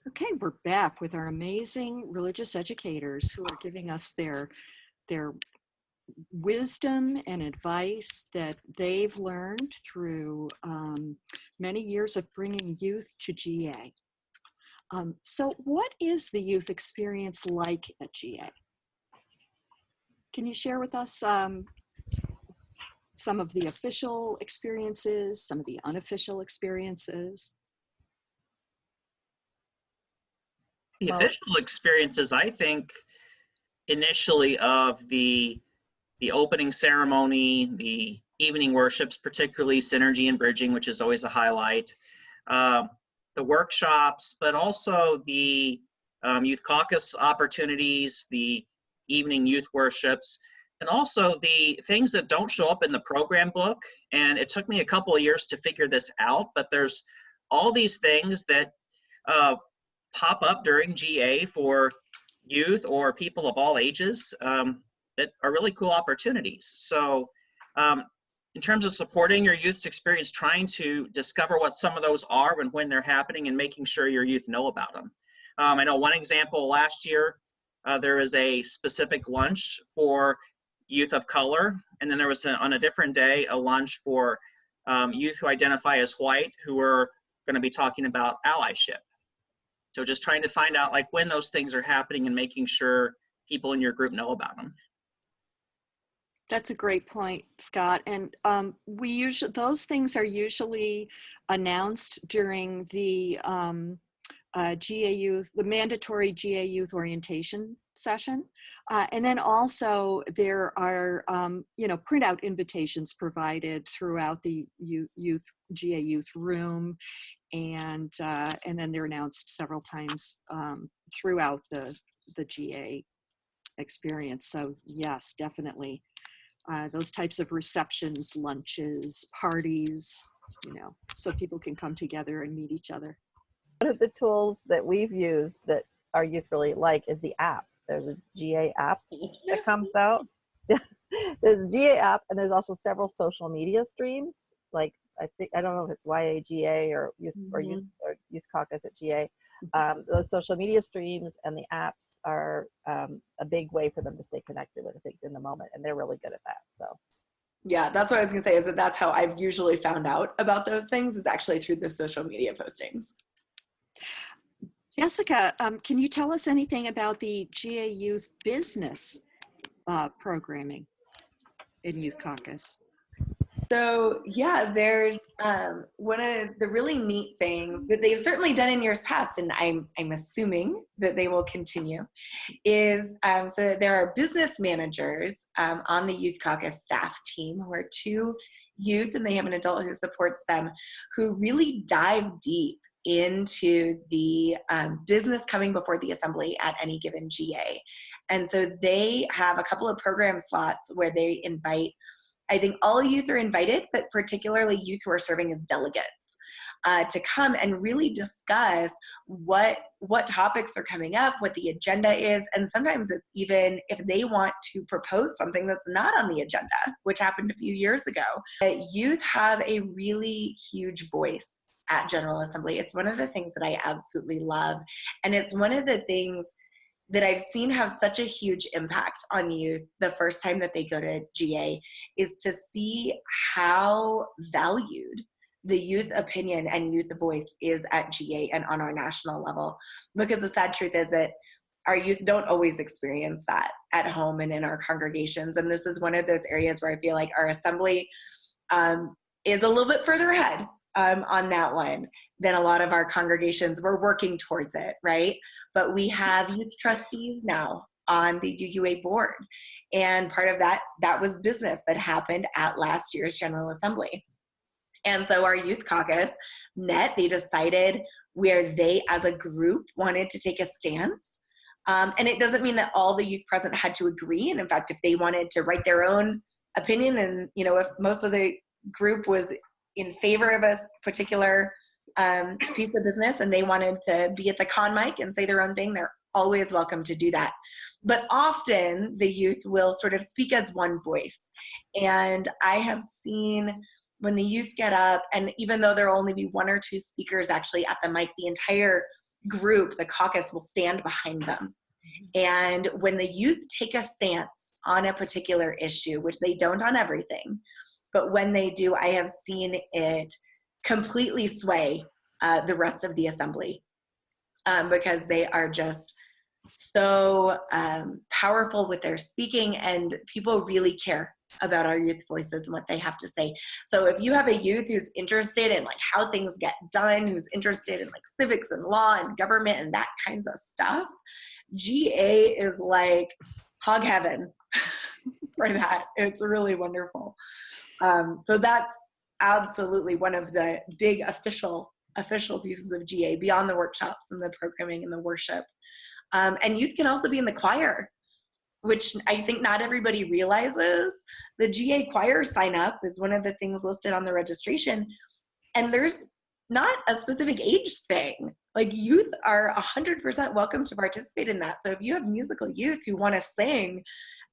Okay, we're back with our amazing religious educators who are giving us their wisdom and advice that they've learned through many years of bringing youth to GA. So what is the youth experience like at GA? Can you share with us some of the official experiences, some of the unofficial experiences? The official experiences, I think, initially of the opening ceremony, the evening worships, particularly synergy and bridging, which is always a highlight, the workshops, but also the youth caucus opportunities, the evening youth worships, and also the things that don't show up in the program book. And it took me a couple of years to figure this out, but there's all these things that pop up during GA for youth or people of all ages that are really cool opportunities. So in terms of supporting your youth's experience, trying to discover what some of those are and when they're happening and making sure your youth know about them. I know one example last year, there was a specific lunch for youth of color, and then there was on a different day a lunch for youth who identify as white, who are going to be talking about allyship. So just trying to find out like when those things are happening and making sure people in your group know about them. That's a great point, Scott. And those things are usually announced during the GAYouth, the mandatory GAYouth orientation session. And then also there are, printout invitations provided throughout the GAYouth room. And then they're announced several times throughout the GA experience. So yes, definitely. Those types of receptions, lunches, parties, so people can come together and meet each other. One of the tools that we've used that our youth really like is the app. There's a GA app that comes out. There's a GA app, and there's also several social media streams. Like I don't know if it's YAGA or Youth or Youth Caucus at GA. Those social media streams and the apps are a big way for them to stay connected with things in the moment, and they're really good at that. So yeah, that's what I was gonna say, is that that's how I've usually found out about those things, is actually through the social media postings. Jessica, can you tell us anything about the GAYouth business programming in Youth Caucus? So yeah, there's one of the really neat things that they've certainly done in years past, and I'm assuming that they will continue, is so there are business managers on the Youth Caucus staff team who are two youth, and they have an adult who supports them, who really dive deep into the business coming before the assembly at any given GA. And so they have a couple of program slots where they invite, I think all youth are invited, but particularly youth who are serving as delegates, to come and really discuss what topics are coming up, what the agenda is, and sometimes it's even if they want to propose something that's not on the agenda, which happened a few years ago. Youth have a really huge voice at General Assembly. It's one of the things that I absolutely love, and it's one of the things that I've seen have such a huge impact on youth the first time that they go to GA, is to see how valued the youth opinion and youth voice is at GA and on our national level. Because the sad truth is that our youth don't always experience that at home and in our congregations. And this is one of those areas where I feel like our assembly is a little bit further ahead on that one than a lot of our congregations. We're working towards it, right? But we have youth trustees now on the UUA board. And part of that was business that happened at last year's General Assembly. And so our youth caucus met, they decided where they as a group wanted to take a stance. And it doesn't mean that all the youth present had to agree. And in fact, if they wanted to write their own opinion, and if most of the group was in favor of a particular piece of business and they wanted to be at the con mic and say their own thing, they're always welcome to do that. But often the youth will sort of speak as one voice. And I have seen when the youth get up, and even though there will only be one or two speakers actually at the mic, the entire group, the caucus, will stand behind them. And when the youth take a stance on a particular issue, which they don't on everything, but when they do, I have seen it completely sway the rest of the assembly, because they are just so powerful with their speaking, and people really care about our youth voices and what they have to say. So if you have a youth who's interested in like how things get done, who's interested in like civics and law and government and that kinds of stuff, GA is like hog heaven for that. It's really wonderful. So that's absolutely one of the big official pieces of GA beyond the workshops and the programming and the worship. And youth can also be in the choir, which I think not everybody realizes. The GA choir sign up is one of the things listed on the registration. And there's not a specific age thing. Like, youth are 100% welcome to participate in that. So if you have musical youth who want to sing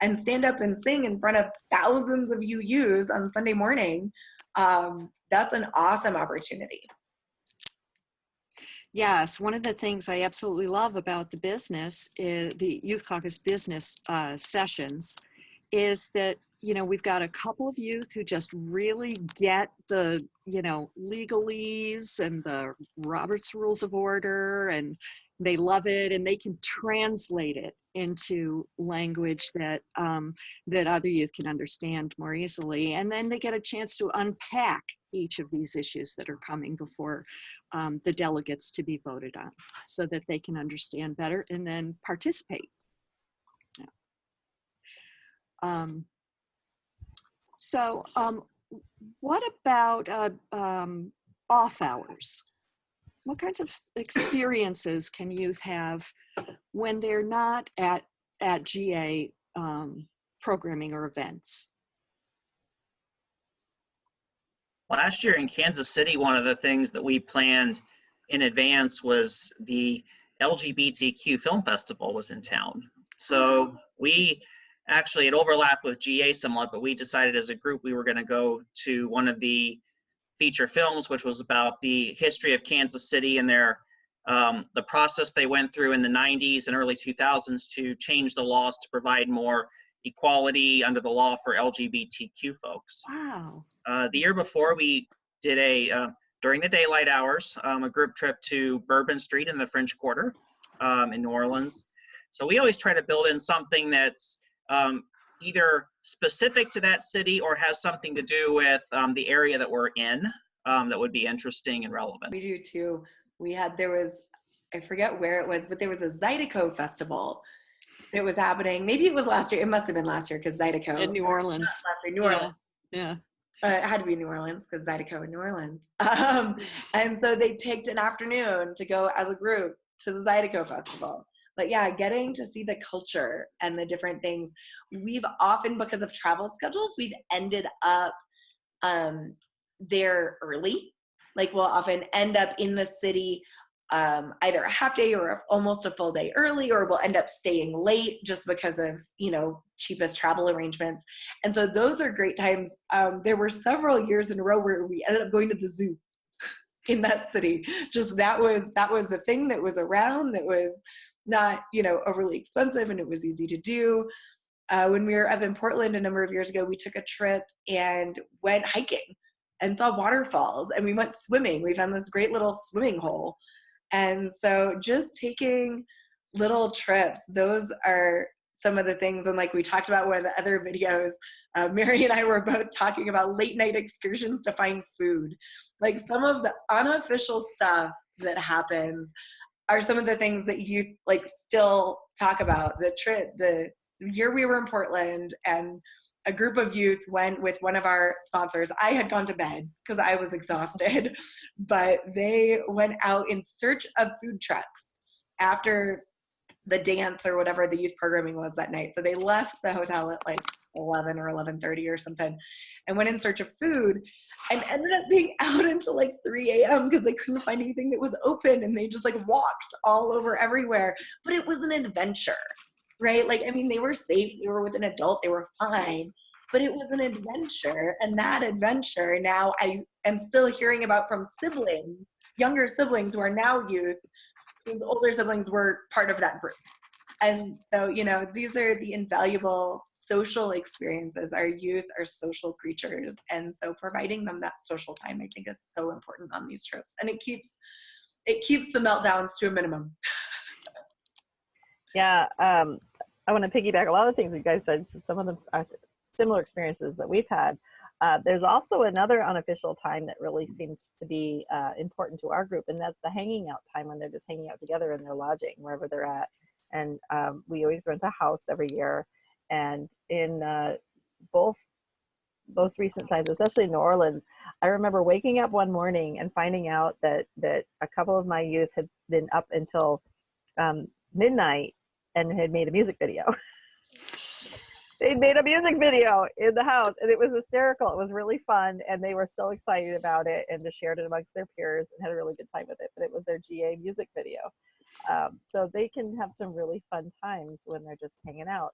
and stand up and sing in front of thousands of UUs on Sunday morning, that's an awesome opportunity. Yes, one of the things I absolutely love about the business, the Youth Caucus business sessions, is that, you know, we've got a couple of youth who just really get the, you know, legalese and the Robert's Rules of Order, and they love it, and they can translate it into language that that other youth can understand more easily. And then they get a chance to unpack each of these issues that are coming before the delegates to be voted on, so that they can understand better and then participate. Yeah. So what about off hours? What kinds of experiences can youth have when they're not at GA programming or events? Last year in Kansas City, one of the things that we planned in advance was the LGBTQ Film Festival was in town. So we actually, it overlapped with GA somewhat, but we decided as a group we were going to go to one of the feature films, which was about the history of Kansas City and their the process they went through in the 90s and early 2000s to change the laws to provide more equality under the law for LGBTQ folks. Wow. The year before, we did during the daylight hours, a group trip to Bourbon Street in the French Quarter in New Orleans. So we always try to build in something that's either specific to that city or has something to do with the area that we're in that would be interesting and relevant. We do too. There was, I forget where it was, but there was a Zydeco festival that was happening. Maybe it was last year. It must have been last year because Zydeco. In New Orleans. New Orleans. Yeah. It had to be New Orleans because Zydeco in New Orleans. And so they picked an afternoon to go as a group to the Zydeco festival. But yeah, getting to see the culture and the different things. We've often, because of travel schedules, we've ended up there early. Like, we'll often end up in the city either a half day or almost a full day early, or we'll end up staying late just because of, you know, cheapest travel arrangements. And so those are great times. There were several years in a row where we ended up going to the zoo in that city. Just that was the thing that was around, that was not, you know, overly expensive, and it was easy to do. When we were up in Portland a number of years ago, we took a trip and went hiking and saw waterfalls, and we went swimming. We found this great little swimming hole. And so just taking little trips, those are some of the things. And like we talked about one of the other videos, Mary and I were both talking about late night excursions to find food. Like, some of the unofficial stuff that happens are some of the things that you like still talk about. The year we were in Portland, and a group of youth went with one of our sponsors. I had gone to bed because I was exhausted, but they went out in search of food trucks after the dance or whatever the youth programming was that night. So they left the hotel at like 11 or 11:30 or something and went in search of food, and ended up being out until like 3 a.m. because they couldn't find anything that was open, and they just like walked all over everywhere. But it was an adventure, right? Like, I mean, they were safe, they were with an adult, they were fine, but it was an adventure. And that adventure, now I am still hearing about from siblings, younger siblings who are now youth, whose older siblings were part of that group. And so, you know, these are the invaluable social experiences. Our youth are social creatures. And so providing them that social time, I think, is so important on these trips. And it keeps the meltdowns to a minimum. Yeah, I want to piggyback a lot of things you guys said, some of them are similar experiences that we've had. There's also another unofficial time that really seems to be important to our group, and that's the hanging out time, when they're just hanging out together in their lodging, wherever they're at. And we always rent a house every year. And in both most recent times, especially in New Orleans, I remember waking up one morning and finding out that a couple of my youth had been up until midnight and had made a music video. They'd made a music video in the house, and it was hysterical. It was really fun, and they were so excited about it, and just shared it amongst their peers and had a really good time with it. But it was their GA music video. So they can have some really fun times when they're just hanging out,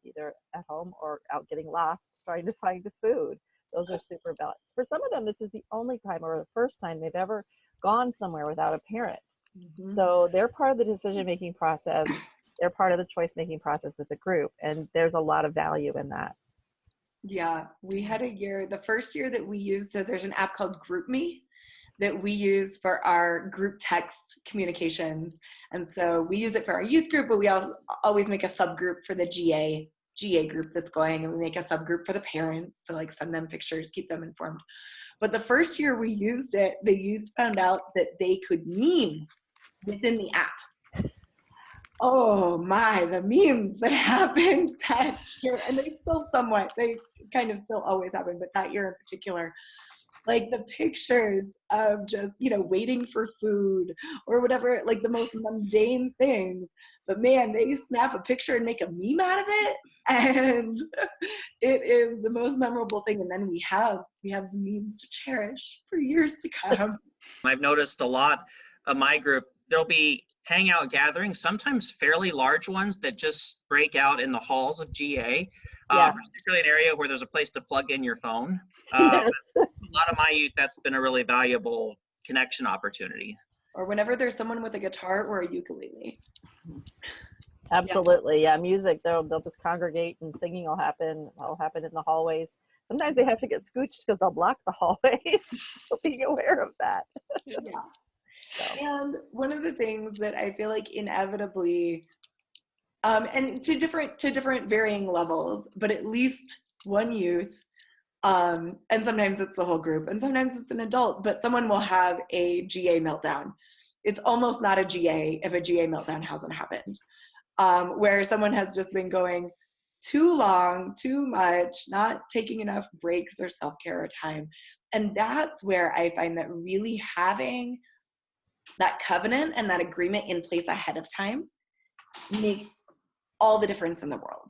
either at home or out getting lost, trying to find the food. Those are super valuable. For some of them, this is the only time or the first time they've ever gone somewhere without a parent. Mm-hmm. So they're part of the decision-making process. They're part of the choice-making process with the group, and there's a lot of value in that. Yeah, we had a year, the first year that we used, so there's an app called GroupMe that we use for our group text communications. And so we use it for our youth group, but we also always make a subgroup for the GA group that's going, and we make a subgroup for the parents to like send them pictures, keep them informed. But the first year we used it, the youth found out that they could meme within the app. Oh my, the memes that happened that year, and they kind of still always happen, but that year in particular, like the pictures of just, you know, waiting for food or whatever, like the most mundane things, but man, they snap a picture and make a meme out of it, and it is the most memorable thing. And then we have memes to cherish for years to come. I've noticed a lot of my group, there'll be hangout gatherings, sometimes fairly large ones that just break out in the halls of GA, particularly an area where there's a place to plug in your phone. Yes. A lot of my youth, that's been a really valuable connection opportunity. Or whenever there's someone with a guitar or a ukulele. Absolutely, yeah. Music, they'll just congregate, and singing will happen. It'll happen in the hallways. Sometimes they have to get scooched because they'll block the hallways. So being aware of that. Yeah. So. And one of the things that I feel like inevitably, and to different varying levels, but at least one youth, and sometimes it's the whole group, and sometimes it's an adult, but someone will have a GA meltdown. It's almost not a GA if a GA meltdown hasn't happened, where someone has just been going too long, too much, not taking enough breaks or self-care or time. And that's where I find that really having that covenant and that agreement in place ahead of time makes all the difference in the world.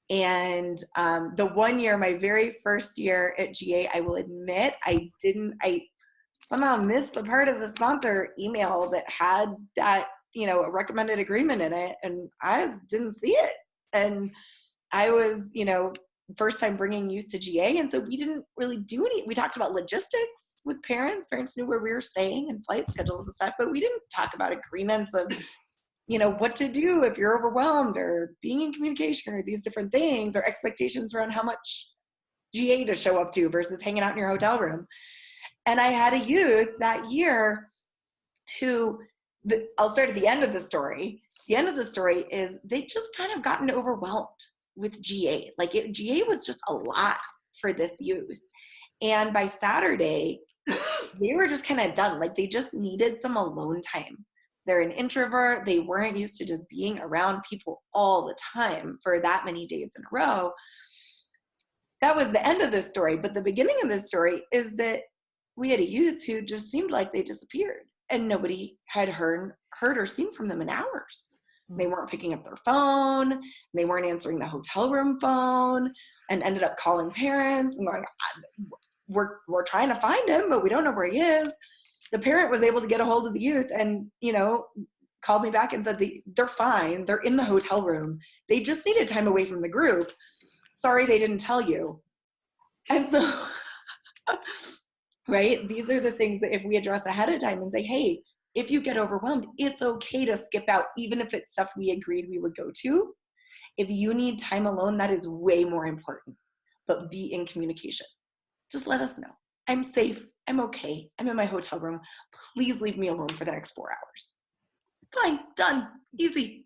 And the one year, my very first year at GA, I will admit I somehow missed the part of the sponsor email that had that, you know, a recommended agreement in it, and I just didn't see it. And I was, you know, first time bringing youth to GA, and so we didn't really do any. We talked about logistics with parents. Parents knew where we were staying and flight schedules and stuff, but we didn't talk about agreements of, you know, what to do if you're overwhelmed, or being in communication, or these different things, or expectations around how much GA to show up to versus hanging out in your hotel room. And I had a youth that year who, I'll start at the end of the story. The end of the story is they just kind of gotten overwhelmed with GA. Like GA was just a lot for this youth. And by Saturday, they were just kind of done. Like they just needed some alone time. They're an introvert. They weren't used to just being around people all the time for that many days in a row. That was the end of this story. But the beginning of this story is that we had a youth who just seemed like they disappeared, and nobody had heard or seen from them in hours. They weren't picking up their phone. They weren't answering the hotel room phone, and ended up calling parents and going, we're trying to find him, but we don't know where he is. The parent was able to get a hold of the youth and, you know, called me back and said they're fine. They're in the hotel room. They just needed time away from the group. Sorry, they didn't tell you. And so, right, these are the things that if we address ahead of time and say, hey, if you get overwhelmed, it's okay to skip out, even if it's stuff we agreed we would go to. If you need time alone, that is way more important. But be in communication. Just let us know. I'm safe. I'm okay. I'm in my hotel room. Please leave me alone for the next 4 hours. Fine, done, easy.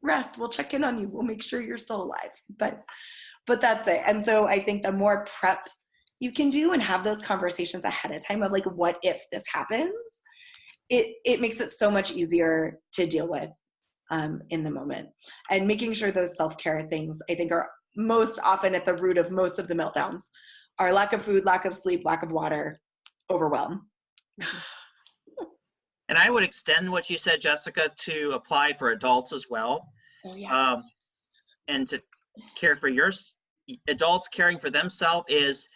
Rest. We'll check in on you. We'll make sure you're still alive. But that's it. And so I think the more prep you can do and have those conversations ahead of time of like, what if this happens? It makes it so much easier to deal with in the moment. And making sure those self-care things, I think, are most often at the root of most of the meltdowns. Our lack of food, lack of sleep, lack of water, overwhelm. And I would extend what you said, Jessica, to apply for adults as well. Oh, yeah. And to care for adults caring for themselves is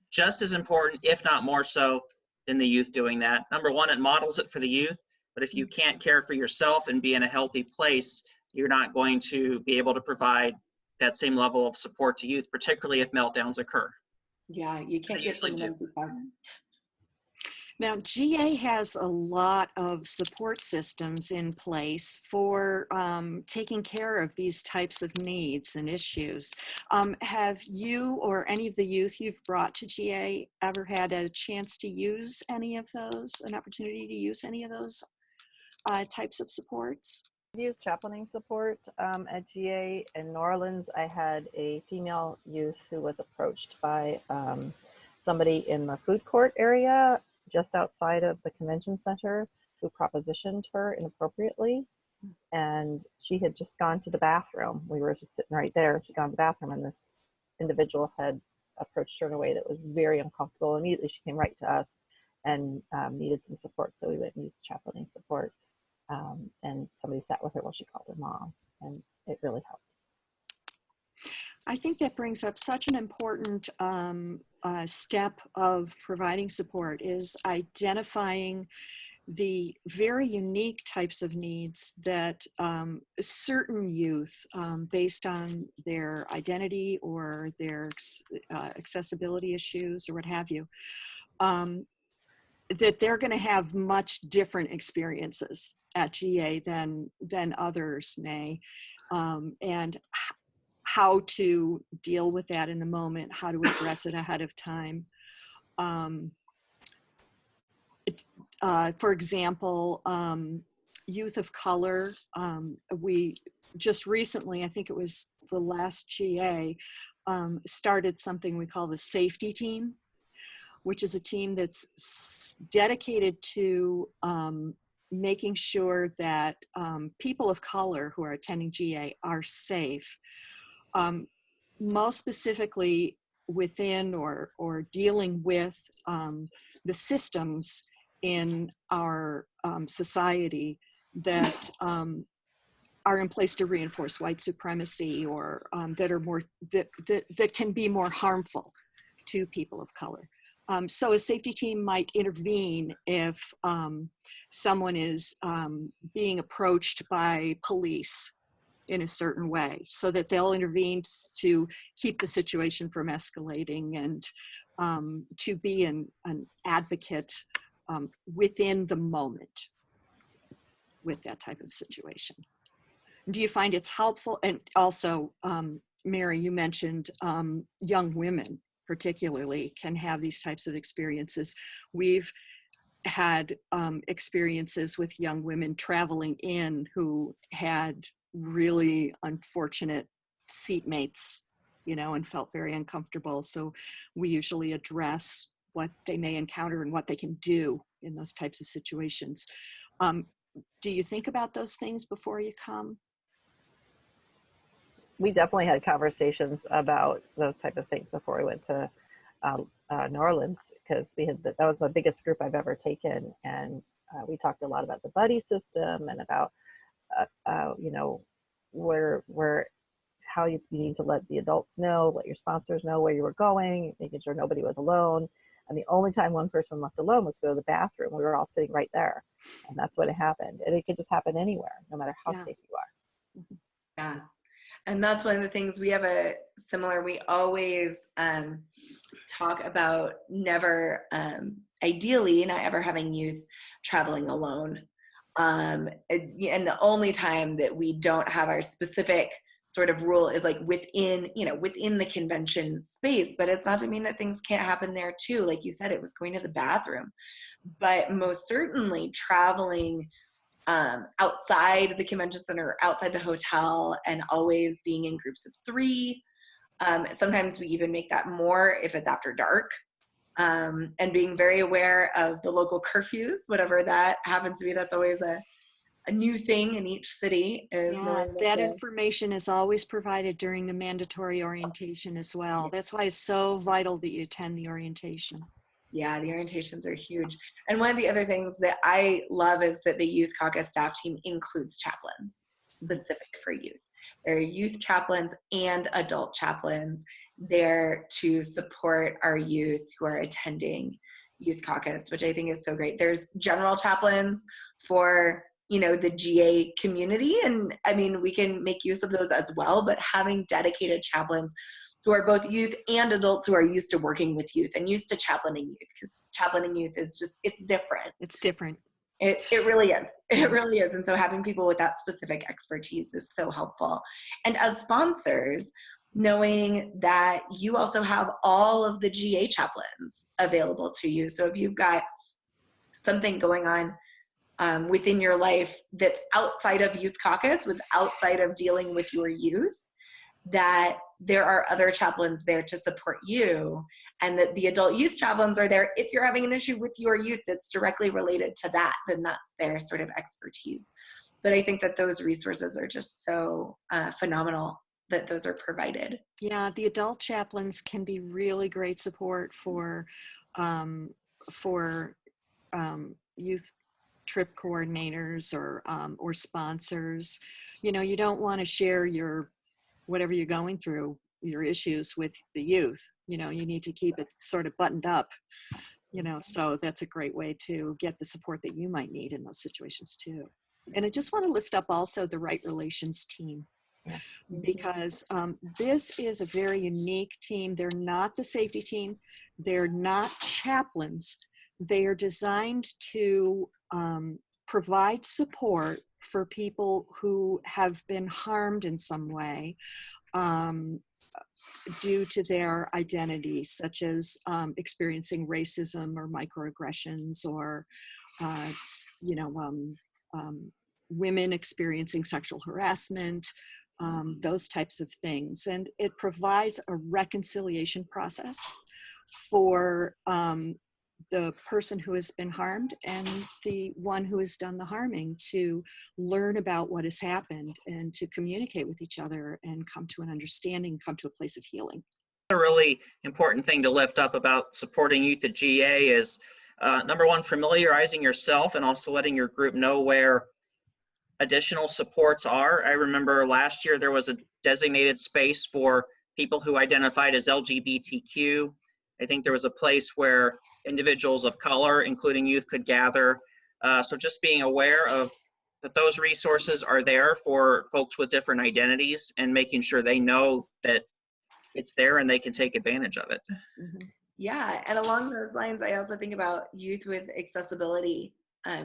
just as important, if not more so, than the youth doing that. Number one, it models it for the youth. But if you can't care for yourself and be in a healthy place, you're not going to be able to provide that same level of support to youth, particularly if meltdowns occur. Yeah, you can't get from them too far. Now, GA has a lot of support systems in place for taking care of these types of needs and issues. Have you or any of the youth you've brought to GA ever had a chance to use any of those, an opportunity to use any of those types of supports? I've used chaplaining support at GA. In New Orleans, I had a female youth who was approached by somebody in the food court area just outside of the convention center who propositioned her inappropriately. And she had just gone to the bathroom. We were just sitting right there. She'd gone to the bathroom and this individual had approached her in a way that was very uncomfortable. Immediately she came right to us and needed some support. So we went and used chaplaining support. And somebody sat with her while she called her mom, and it really helped. I think that brings up such an important step of providing support is identifying the very unique types of needs that certain youth, based on their identity or their accessibility issues or what have you, that they're going to have much different experiences at GA than others may, and how to deal with that in the moment, how to address it ahead of time. For example, youth of color, we just recently, I think it was the last GA, started something we call the safety team, which is a team that's dedicated to making sure that people of color who are attending GA are safe. Most specifically within or dealing with the systems in our society that are in place to reinforce white supremacy or that are more that can be more harmful to people of color. So a safety team might intervene if someone is being approached by police in a certain way, so that they'll intervene to keep the situation from escalating and to be an advocate within the moment with that type of situation. Do you find it's helpful? And also, Mary, you mentioned young women particularly can have these types of experiences. We've had experiences with young women traveling in who had really unfortunate seatmates, and felt very uncomfortable. So we usually address what they may encounter and what they can do in those types of situations. Do you think about those things before you come? We definitely had conversations about those type of things before we went to New Orleans, because that was the biggest group I've ever taken, and we talked a lot about the buddy system and about how you need to let the adults know, let your sponsors know where you were going, making sure nobody was alone. And the only time one person left alone was to go to the bathroom. We were all sitting right there, and that's what happened. And it could just happen anywhere, no matter how safe you are. Yeah. And that's one of the things we have we always talk about never, ideally not ever having youth traveling alone. And the only time that we don't have our specific sort of rule is like within the convention space, but it's not to mean that things can't happen there too. Like you said, it was going to the bathroom, but most certainly traveling outside the convention center, outside the hotel, and always being in groups of 3. Sometimes we even make that more if it's after dark. And being very aware of the local curfews, whatever that happens to be. That's always a new thing in each city. That information is always provided during the mandatory orientation as well. That's why it's so vital that you attend the orientation. Yeah, the orientations are huge. And one of the other things that I love is that the Youth Caucus staff team includes chaplains specific for youth. There are youth chaplains and adult chaplains there to support our youth who are attending Youth Caucus, which I think is so great. There's general chaplains for, the GA community. And I mean, we can make use of those as well, but having dedicated chaplains who are both youth and adults who are used to working with youth and used to chaplaining youth, because chaplaining youth is just, it's different. It's different. It really is. It really is. And so having people with that specific expertise is so helpful. And as sponsors, knowing that you also have all of the GA chaplains available to you. So if you've got something going on within your life that's outside of Youth Caucus, with outside of dealing with your youth, that there are other chaplains there to support you, and that the adult youth chaplains are there if you're having an issue with your youth that's directly related to that, then that's their sort of expertise. But I think that those resources are just so phenomenal that those are provided. Yeah, the adult chaplains can be really great support for youth trip coordinators or sponsors. You don't want to share your whatever you're going through, your issues with the youth. You need to keep it sort of buttoned up. So that's a great way to get the support that you might need in those situations too. And I just want to lift up also the Right Relations team. Because this is a very unique team. They're not the safety team. They're not chaplains. They are designed to provide support for people who have been harmed in some way due to their identity, such as experiencing racism or microaggressions, or women experiencing sexual harassment, those types of things. And it provides a reconciliation process for the person who has been harmed and the one who has done the harming, to learn about what has happened and to communicate with each other and come to an understanding, come to a place of healing. A really important thing to lift up about supporting youth at GA is number one, familiarizing yourself and also letting your group know where additional supports are. I remember last year there was a designated space for people who identified as LGBTQ. I think there was a place where individuals of color, including youth, could gather. So just being aware of that those resources are there for folks with different identities, and making sure they know that it's there and they can take advantage of it. Mm-hmm. Yeah, and along those lines, I also think about youth with accessibility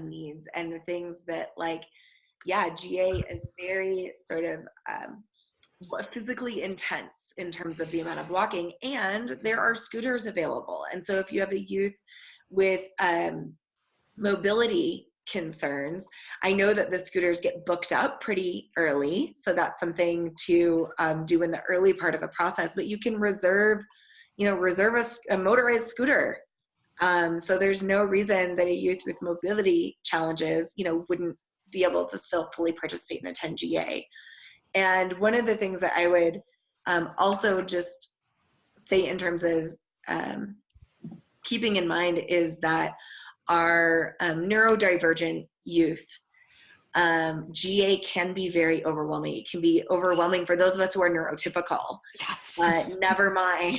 needs, and the things that, like, GA is very sort of physically intense in terms of the amount of walking, and there are scooters available. And so if you have a youth with mobility concerns, I know that the scooters get booked up pretty early, so that's something to do in the early part of the process. But you can reserve a motorized scooter. So there's no reason that a youth with mobility challenges, wouldn't be able to still fully participate and attend GA. And one of the things that I would also just say in terms of keeping in mind is that our neurodivergent youth, GA can be very overwhelming. It can be overwhelming for those of us who are neurotypical. Yes. Never mind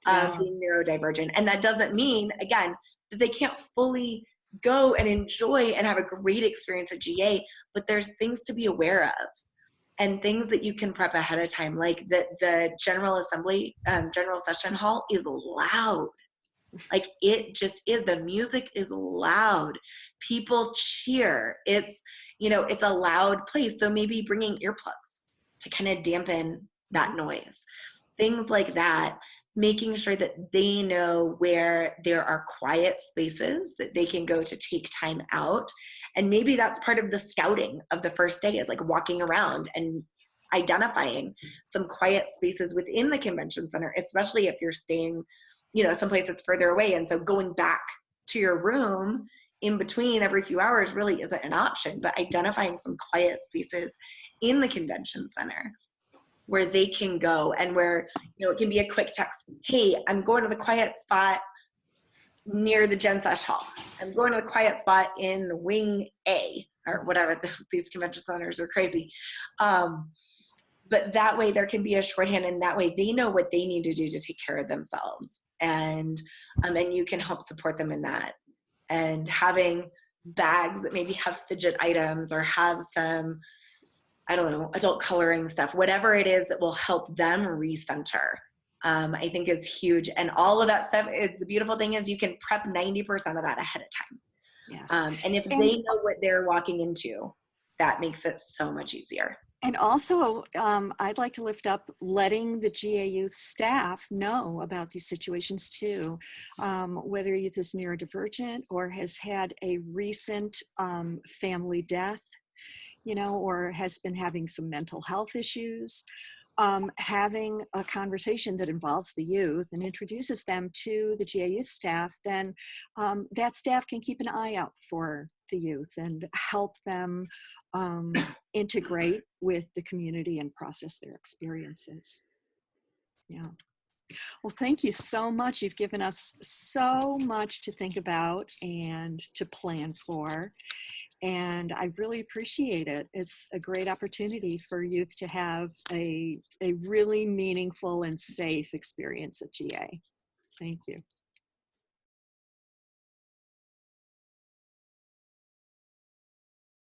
being neurodivergent. And that doesn't mean, again, that they can't fully go and enjoy and have a great experience at GA, but there's things to be aware of and things that you can prep ahead of time, like the General Assembly, General Session Hall is loud. Like, it just is. The music is loud. People cheer. It's, you know, it's a loud place. So maybe bringing earplugs to kind of dampen that noise. Things like that, making sure that they know where there are quiet spaces that they can go to take time out. And maybe that's part of the scouting of the first day, is like walking around and identifying some quiet spaces within the convention center, especially if you're staying, you know, someplace that's further away. And so going back to your room in between every few hours really isn't an option, but identifying some quiet spaces in the convention center where they can go, and where, you know, it can be a quick text. Hey, I'm going to the quiet spot near the Gen Sesh Hall. I'm going to the quiet spot in wing A, or whatever. These convention centers are crazy. But that way there can be a shorthand, and that way they know what they need to do to take care of themselves. And you can help support them in that. And having bags that maybe have fidget items or have some, I don't know, adult coloring stuff, whatever it is that will help them recenter, I think is huge. And all of that stuff, the beautiful thing is you can prep 90% of that ahead of time. Yes. And if they know what they're walking into, that makes it so much easier. And also, I'd like to lift up letting the GA Youth staff know about these situations too. Whether youth is neurodivergent or has had a recent family death, you know, or has been having some mental health issues, having a conversation that involves the youth and introduces them to the GA Youth staff, then that staff can keep an eye out for the youth and help them integrate with the community and process their experiences. Yeah. Well, thank you so much. You've given us so much to think about and to plan for. And I really appreciate it. It's a great opportunity for youth to have a really meaningful and safe experience at GA. Thank you.